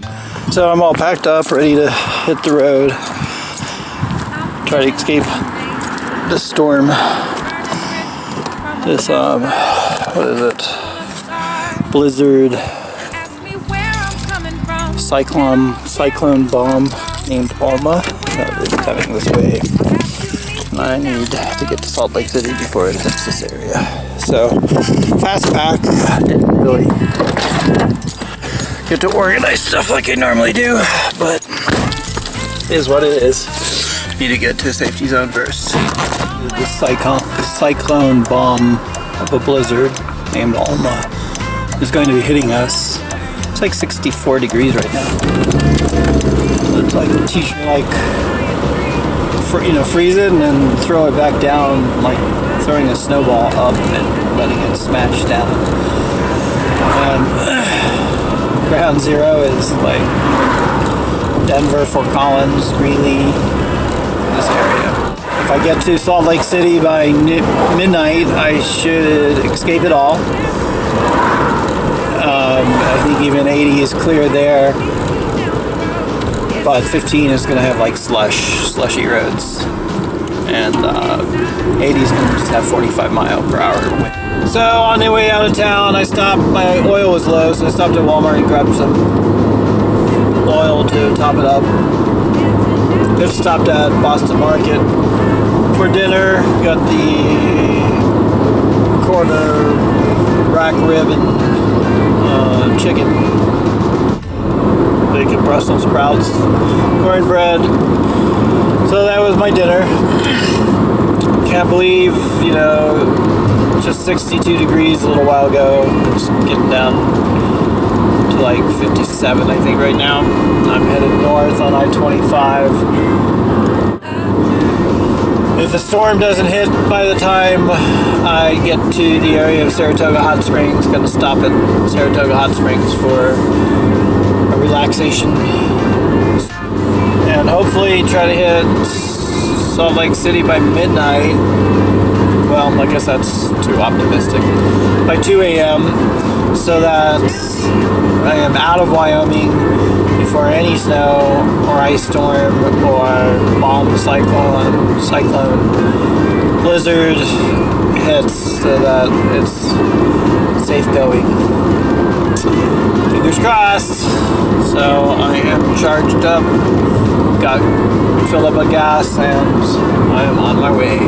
So I'm all packed up, ready to hit the road. Try to escape the storm. This, what is it? Blizzard, cyclone bomb named Ulma that is coming this way. And I need to get to Salt Lake City before it hits this area. So, fast pack. I didn't really get to organize stuff like I normally do, but it is what it is. Need to get to a safety zone first. The cyclone bomb of a blizzard named Ulma is going to be hitting us. It's like 64 degrees right now. It's like freeze it and then throw it back down, like throwing a snowball up and letting it smash down. And ground zero is like Denver, Fort Collins, Greeley, this area. If I get to Salt Lake City by midnight, I should escape it all. I think even 80 is clear there, but 15 is going to have like slushy roads, and 80 is going to just have 45-mile-per-hour wind. So on the way out of town, I stopped. My oil was low, so I stopped at Walmart and grabbed some oil to top it up. Just stopped at Boston Market for dinner. Got the quarter rack rib and chicken, bacon, Brussels sprouts, cornbread. So that was my dinner. Can't believe, just 62 degrees a little while ago. It's getting down to like 57, I think, right now. I'm headed north on I-25. If the storm doesn't hit by the time I get to the area of Saratoga Hot Springs, going to stop at Saratoga Hot Springs for a relaxation and hopefully try to hit Salt Lake City by midnight. Well, I guess that's too optimistic. By 2 a.m. so that I am out of Wyoming before any snow or ice storm or bomb cyclone blizzard hits, so that it's safe going. Fingers crossed. So I am charged up, got filled up with gas, and I am on my way.